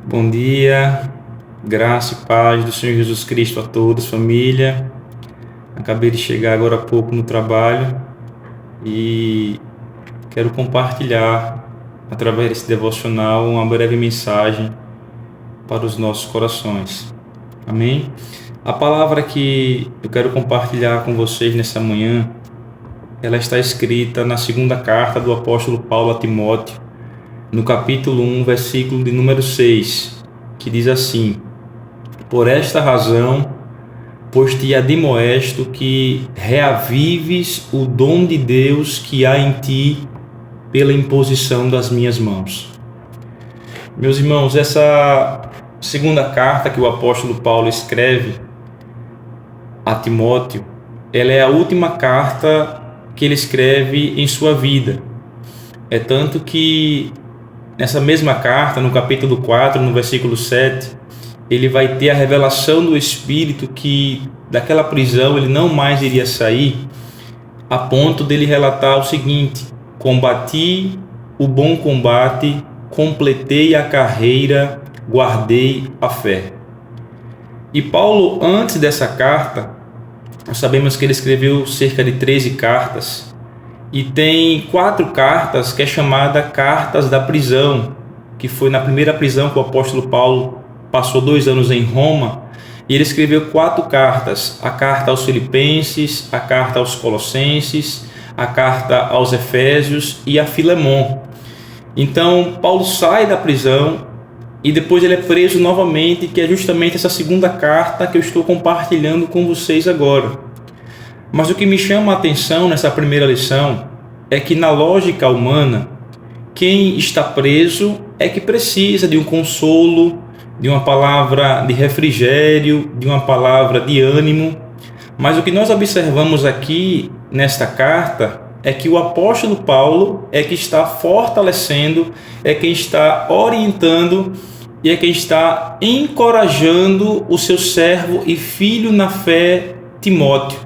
Bom dia, graça e paz do Senhor Jesus Cristo a todos, família. Acabei de chegar agora há pouco no trabalho e quero compartilhar, através desse devocional, uma breve mensagem para os nossos corações. Amém? A palavra que eu quero compartilhar com vocês nessa manhã, ela está escrita na segunda carta do apóstolo Paulo a Timóteo, no capítulo 1, versículo de número 6, que diz assim: Por esta razão, pois te admoesto que reavives o dom de Deus que há em ti pela imposição das minhas mãos. Meus irmãos, essa segunda carta que o apóstolo Paulo escreve a Timóteo, ela é a última carta que ele escreve em sua vida. É tanto que nessa mesma carta, no capítulo 4, no versículo 7, ele vai ter a revelação do Espírito que daquela prisão ele não mais iria sair, a ponto dele relatar o seguinte: combati o bom combate, completei a carreira, guardei a fé. E Paulo, antes dessa carta, nós sabemos que ele escreveu cerca de 13 cartas, e tem 4 cartas que é chamada Cartas da Prisão, que foi na primeira prisão que o apóstolo Paulo passou 2 anos em Roma, e ele escreveu 4 cartas: a carta aos Filipenses, a carta aos Colossenses, a carta aos Efésios e a Filemon. Então Paulo sai da prisão e depois ele é preso novamente, que é justamente essa segunda carta que eu estou compartilhando com vocês agora. Mas o que me chama a atenção nessa primeira lição é que, na lógica humana, quem está preso é que precisa de um consolo, de uma palavra de refrigério, de uma palavra de ânimo. Mas o que nós observamos aqui nesta carta é que o apóstolo Paulo é que está fortalecendo, é quem está orientando e é quem está encorajando o seu servo e filho na fé, Timóteo.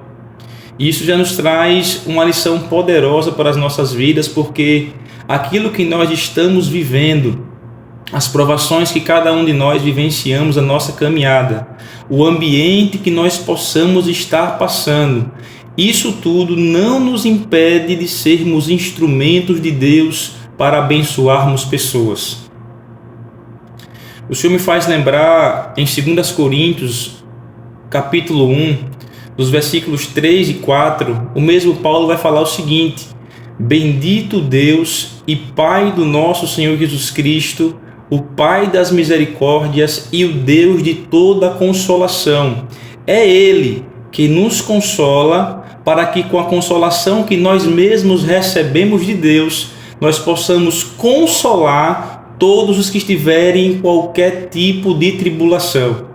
Isso já nos traz uma lição poderosa para as nossas vidas, porque aquilo que nós estamos vivendo, as provações que cada um de nós vivenciamos na nossa caminhada, o ambiente que nós possamos estar passando, isso tudo não nos impede de sermos instrumentos de Deus para abençoarmos pessoas. O Senhor me faz lembrar em 2 Coríntios, capítulo 1, dos versículos 3 e 4, o mesmo Paulo vai falar o seguinte: Bendito Deus e Pai do nosso Senhor Jesus Cristo, o Pai das misericórdias e o Deus de toda consolação. É Ele que nos consola, para que com a consolação que nós mesmos recebemos de Deus, nós possamos consolar todos os que estiverem em qualquer tipo de tribulação.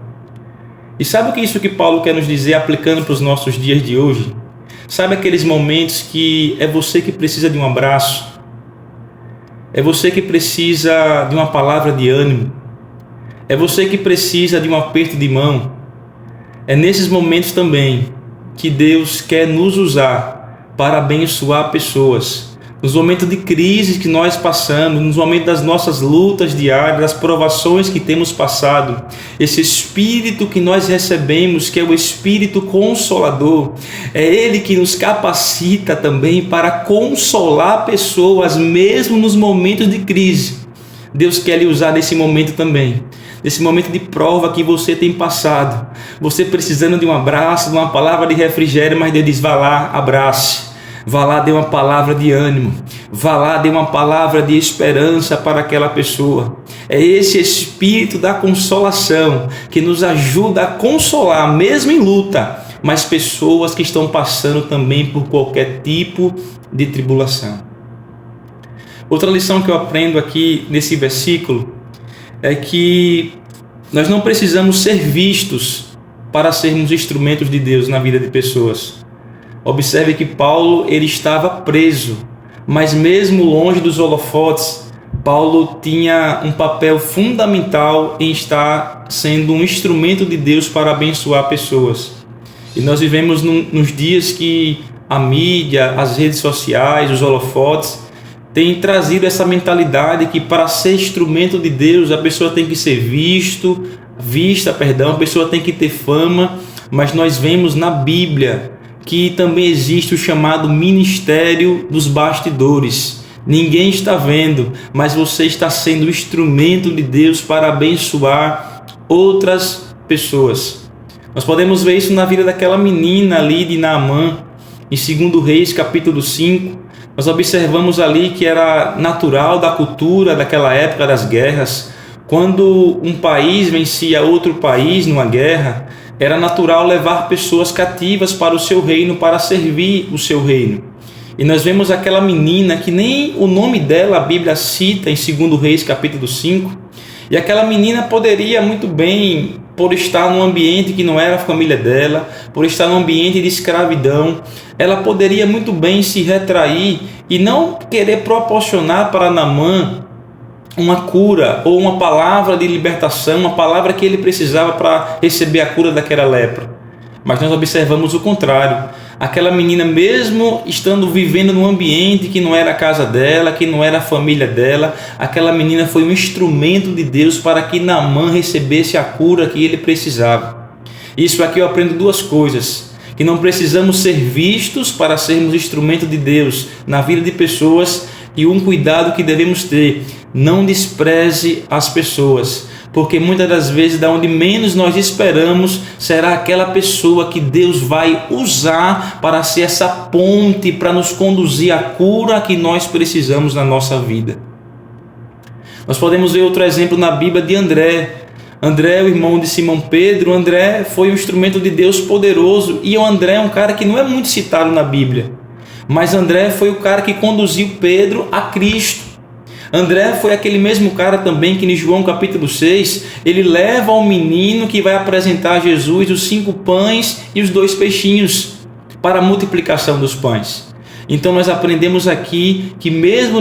E sabe o que isso que Paulo quer nos dizer aplicando para os nossos dias de hoje? Sabe aqueles momentos que é você que precisa de um abraço? É você que precisa de uma palavra de ânimo? É você que precisa de um aperto de mão? É nesses momentos também que Deus quer nos usar para abençoar pessoas. Nos momentos de crise que nós passamos, nos momentos das nossas lutas diárias, das provações que temos passado, esse Espírito que nós recebemos, que é o Espírito Consolador, é Ele que nos capacita também para consolar pessoas, mesmo nos momentos de crise. Deus quer lhe usar nesse momento também, nesse momento de prova que você tem passado, você precisando de um abraço, de uma palavra de refrigério, mas Deus diz: vá lá, abrace. Vá lá, dê uma palavra de ânimo. Vá lá, dê uma palavra de esperança para aquela pessoa. É esse Espírito da consolação que nos ajuda a consolar, mesmo em luta, mas pessoas que estão passando também por qualquer tipo de tribulação. Outra lição que eu aprendo aqui nesse versículo é que nós não precisamos ser vistos para sermos instrumentos de Deus na vida de pessoas. Observe que Paulo ele estava preso, mas mesmo longe dos holofotes, Paulo tinha um papel fundamental em estar sendo um instrumento de Deus para abençoar pessoas. E nós vivemos nos dias que a mídia, as redes sociais, os holofotes tem trazido essa mentalidade que para ser instrumento de Deus a pessoa tem que ser a pessoa tem que ter fama, mas nós vemos na Bíblia que também existe o chamado ministério dos bastidores. Ninguém está vendo, mas você está sendo instrumento de Deus para abençoar outras pessoas. Nós podemos ver isso na vida daquela menina ali de Naamã, em 2 Reis, capítulo 5. Nós observamos ali que era natural da cultura daquela época das guerras. Quando um país vencia outro país numa guerra, era natural levar pessoas cativas para o seu reino, para servir o seu reino. E nós vemos aquela menina que nem o nome dela a Bíblia cita em 2 Reis capítulo 5. E aquela menina poderia muito bem, por estar num ambiente que não era a família dela, por estar num ambiente de escravidão, ela poderia muito bem se retrair e não querer proporcionar para Naamã uma cura ou uma palavra de libertação, uma palavra que ele precisava para receber a cura daquela lepra. Mas nós observamos o contrário. Aquela menina, mesmo estando vivendo num ambiente que não era a casa dela, que não era a família dela, aquela menina foi um instrumento de Deus para que Naamã recebesse a cura que ele precisava. Isso aqui eu aprendo duas coisas: que não precisamos ser vistos para sermos instrumento de Deus na vida de pessoas, e um cuidado que devemos ter: não despreze as pessoas, porque muitas das vezes, da onde menos nós esperamos, será aquela pessoa que Deus vai usar para ser essa ponte para nos conduzir à cura que nós precisamos na nossa vida. Nós podemos ver outro exemplo na Bíblia de André. André, o irmão de Simão Pedro. André foi um instrumento de Deus poderoso, e o André é um cara que não é muito citado na Bíblia, mas André foi o cara que conduziu Pedro a Cristo. André foi aquele mesmo cara também que em João capítulo 6, ele leva ao menino que vai apresentar a Jesus os 5 pães e os 2 peixinhos para a multiplicação dos pães. Então nós aprendemos aqui que mesmo